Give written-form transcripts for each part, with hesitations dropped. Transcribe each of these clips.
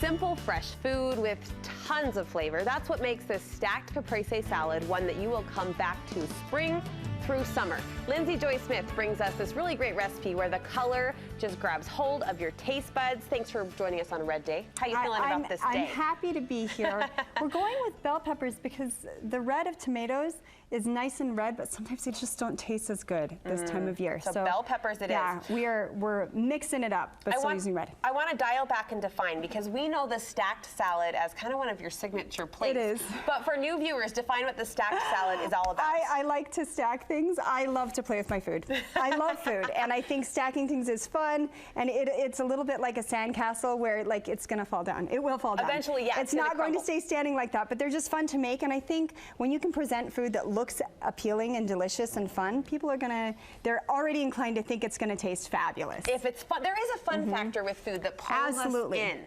Simple, fresh food with tons of flavor. That's what makes this stacked caprese salad one that you will come back to spring through summer. Lindsey Joy Smith brings us this really great recipe where the color just grabs hold of your taste buds. Thanks for joining us on Red Day. How you feeling about this day? I'm happy to be here. We're going with bell peppers because the red of tomatoes is nice and red, but sometimes they just don't taste as good this time of year. So bell peppers it is. Yeah, we're mixing it up, but still using red. I want to dial back and define, because we know the stacked salad as kind of one of your signature plates. It is. But for new viewers, define what the stacked salad is all about. I like to stack things. I love to play with my food. I love food, and I think stacking things is fun, and it's a little bit like a sandcastle where like it's gonna fall down. It will fall down. Eventually, yeah. It's not going to stay standing like that, but they're just fun to make, and I think when you can present food that looks appealing and delicious and fun, people are they're already inclined to think it's gonna taste fabulous. If it's fun, there is a fun factor with food that pulls us in.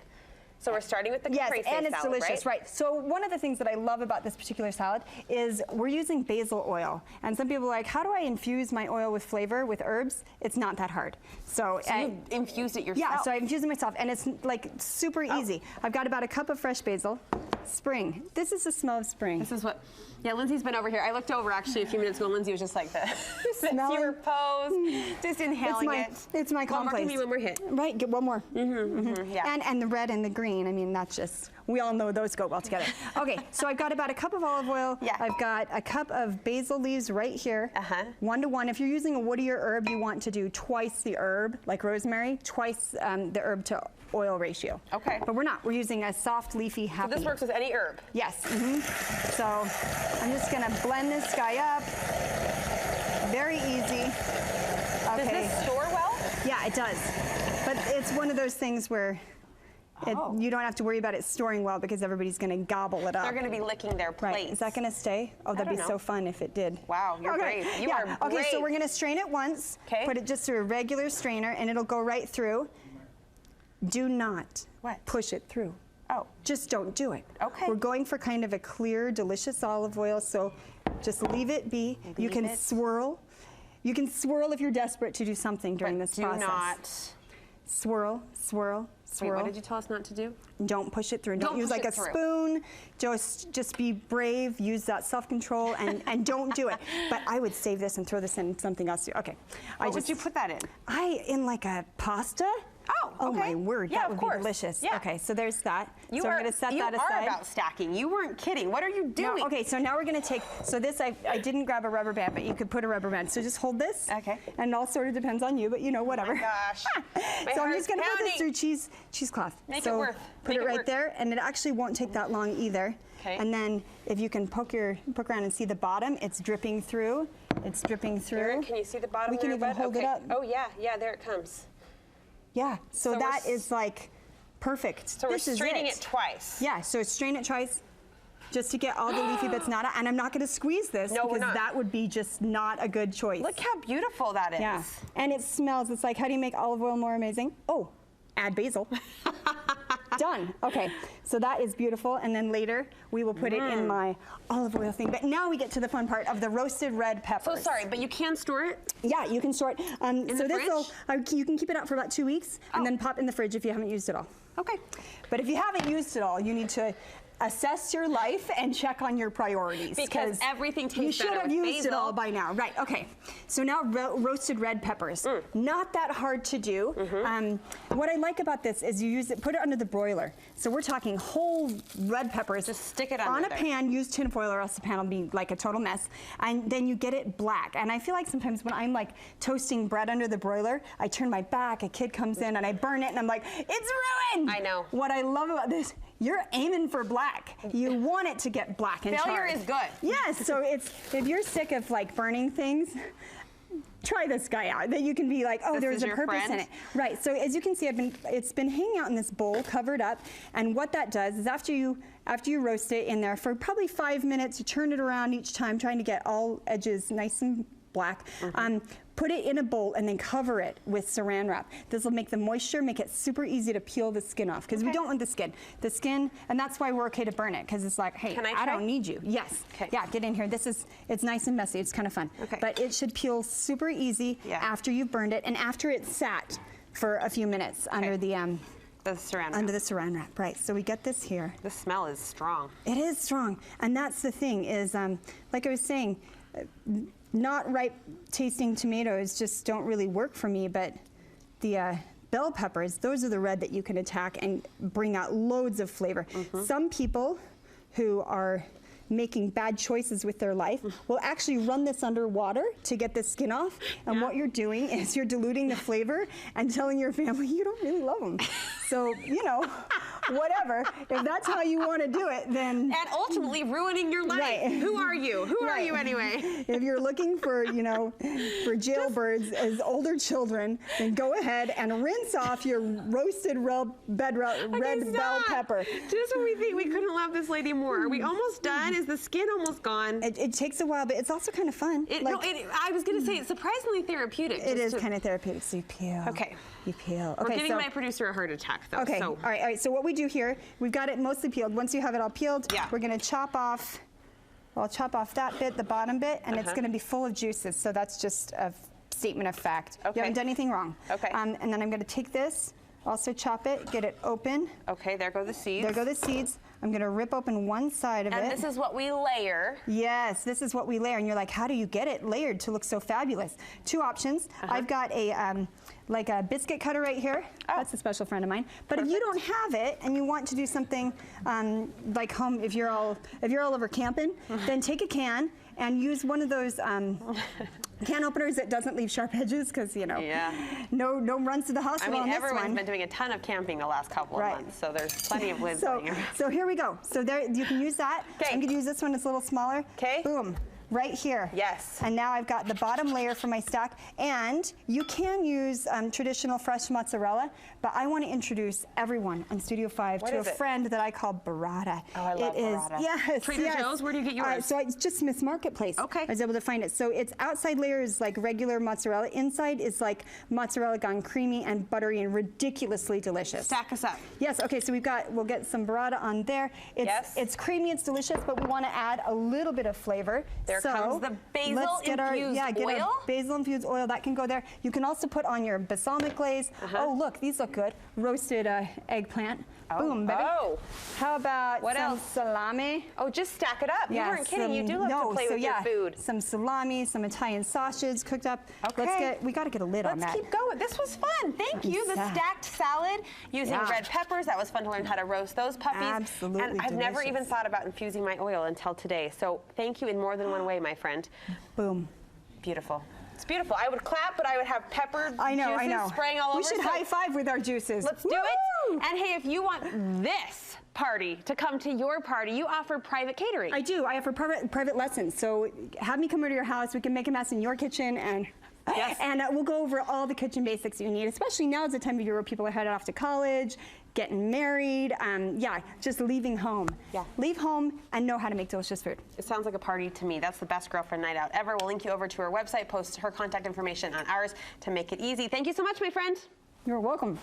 So we're starting with the caprese salad, and it's delicious, right? So one of the things that I love about this particular salad is we're using basil oil. And some people are like, how do I infuse my oil with flavor, with herbs? It's not that hard. So you infused it yourself? Yeah, so I infused it myself, and it's like super easy. I've got about a cup of fresh basil. Spring. This is the smell of spring. This is what, yeah, Lindsey's been over here. I looked over actually a few minutes ago. Lindsey was just like the fewer pose, just inhaling it. It's my complex. Give me one more hit. Right, get one more. Yeah. And the red and the green, I mean, that's just, we all know those go well together. Okay, so I've got about a cup of olive oil. Yeah. I've got a cup of basil leaves right here. 1 to 1. If you're using a woodier herb, you want to do twice the herb, like rosemary, twice the herb to oil ratio. Okay. But we're not. We're using a soft, leafy, happy. So this works with any herb? Yes. So I'm just going to blend this guy up. Very easy. Okay. Does this store well? Yeah, it does. But it's one of those things where you don't have to worry about it storing well because everybody's going to gobble it up. They're going to be licking their plates. Right. Is that going to stay? Oh, that'd be so fun if it did. Wow, you're brave. You are brave. Okay, so we're going to strain it once. Okay. Put it just through a regular strainer, and it'll go right through. Do not push it through. Oh. Just don't do it. Okay. We're going for kind of a clear, delicious olive oil, so just leave it be. You can swirl. You can swirl if you're desperate to do something during this process. Do not. Swirl, swirl, swirl. Wait, what did you tell us not to do? Don't push it through. Don't use like a spoon. Just be brave. Use that self-control and don't do it. But I would save this and throw this in something else. Okay. What would you put that in? In like a pasta. Oh my word, that would be delicious. Yeah. Okay, so there's that. So I'm going to set that aside. You are about stacking. You weren't kidding. What are you doing? No, okay, so now we're going to take, so this, I didn't grab a rubber band, but you could put a rubber band. So just hold this. Okay. And it all sort of depends on you, but you know, whatever. Oh my gosh. So I'm just going to put this through cheesecloth. Make it work. Put it right there, and it actually won't take that long either. Okay. And then if you can poke around and see the bottom, it's dripping through. It's dripping through. Here, can you see the bottom? We can even hold it up. Oh yeah, there it comes. Yeah, so that is like perfect. So we're straining it twice. Yeah, so strain it twice just to get all the leafy bits out. And I'm not going to squeeze this because that would be just not a good choice. Look how beautiful that is. Yeah, and it smells. It's like, how do you make olive oil more amazing? Oh, add basil. Done. Okay, so that is beautiful, and then later we will put it in my olive oil thing. But now we get to the fun part of the roasted red peppers. So sorry, but you can store it? Yeah, you can store it. In the fridge? You can keep it out for about 2 weeks, and then pop in the fridge if you haven't used it all. Okay. But if you haven't used it all, you need to assess your life and check on your priorities. Because everything tastes better with basil. You should have used it all by now. Right, okay. So now roasted red peppers. Not that hard to do. What I like about this is you put it under the broiler. So we're talking whole red peppers. Just stick it under on a pan, use tin foil or else the pan will be like a total mess. And then you get it black. And I feel like sometimes when I'm like toasting bread under the broiler, I turn my back, a kid comes in and I burn it and I'm like, it's ruined! I know. What I love about this, you're aiming for black. You want it to get black and Failure charred. is good. Yes, so if you're sick of like burning things, try this guy out. That you can be like, oh, there's a purpose in it. Right, so as you can see, it's been hanging out in this bowl, covered up, and what that does is after you roast it in there for probably 5 minutes, you turn it around each time, trying to get all edges nice and black. Put it in a bowl and then cover it with saran wrap. This will make the moisture, make it super easy to peel the skin off, because we don't want the skin. The skin, and that's why we're okay to burn it, because it's like, hey, I don't need you. Yes. Okay. Yeah, get in here. It's nice and messy. It's kind of fun. Okay. But it should peel super easy after you've burned it and after it's sat for a few minutes under the The saran wrap. Under the saran wrap, right. So we get this here. The smell is strong. It is strong. And that's the thing is, like I was saying, not ripe tasting tomatoes just don't really work for me, but the bell peppers, those are the red that you can attack and bring out loads of flavor. Some people who are making bad choices with their life will actually run this under water to get the skin off, and what you're doing is you're diluting the flavor and telling your family you don't really love them. So, you know, whatever. If that's how you want to do it, then... And ultimately ruining your life. Right. Who are you? Who are you anyway? If you're looking for, you know, for jailbirds as older children, then go ahead and rinse off your roasted red bell pepper. Just when we think we couldn't love this lady more. Are we almost done? Is the skin almost gone? It takes a while, but it's also kind of fun. I was going to say it's surprisingly therapeutic. It is kind of therapeutic, so you peel. Okay. You peel. We're giving my producer a heart attack, though. Okay. So. All right. So what we do here, we've got it mostly peeled. Once you have it all peeled, we're going to chop off. Well, I'll chop off that bit, the bottom bit, and it's going to be full of juices. So that's just a statement of fact. You haven't done anything wrong. Okay. And then I'm going to take this, also chop it, get it open. Okay. There go the seeds. There go the seeds. I'm going to rip open one side of it. And this is what we layer. Yes, this is what we layer. And you're like, how do you get it layered to look so fabulous? Two options. I've got a like a biscuit cutter right here. That's a special friend of mine. But if you don't have it and you want to do something like home, if you're all over camping, then take a can and use one of those can openers that doesn't leave sharp edges, because you know, no runs to the hospital. I mean, on this everyone's one. been doing a ton of camping the last couple of months, so there's plenty of lids. So here we go. So there, you can use that. Okay. I'm gonna use this one. It's a little smaller. Okay. Boom. Right here. Yes. And now I've got the bottom layer for my stack. And you can use traditional fresh mozzarella, but I want to introduce everyone on Studio 5 to a friend that I call burrata. Oh, I love burrata. Yes. Trader Joe's? Where do you get yours? So it's just Smith's Marketplace. Okay. I was able to find it. So its outside layer is like regular mozzarella. Inside is like mozzarella gone creamy and buttery and ridiculously delicious. Stack us up. Yes. Okay. So we'll get some burrata on there. It's creamy. It's delicious, but we want to add a little bit of flavor. There comes the basil-infused oil. Get our basil-infused oil. That can go there. You can also put on your balsamic glaze. Oh, look, these look good. Roasted eggplant. Boom, baby. How about some salami? Oh, just stack it up. You weren't kidding. You do love to play with your food. Some salami, some Italian sausage cooked up. Okay. We got to get a lid on that. Let's keep going. This was fun. Thank you. The stacked salad using red peppers. That was fun to learn how to roast those puppies. Absolutely And I've never even thought about infusing my oil until today. So thank you in more than one way, my friend. Boom. Beautiful. It's beautiful. I would clap, but I would have pepper juices spraying all over. We should high five with our juices. Let's do it. And hey, if you want this party to come to your party, you offer private catering. I do. I offer private lessons. So have me come over to your house. We can make a mess in your kitchen, and we'll go over all the kitchen basics you need, especially now is the time of year where people are headed off to college, getting married, just leaving home. Leave home and know how to make delicious food. It sounds like a party to me. That's the best girlfriend night out ever. We'll link you over to her website, post her contact information on ours to make it easy. Thank you so much, my friend. You're welcome.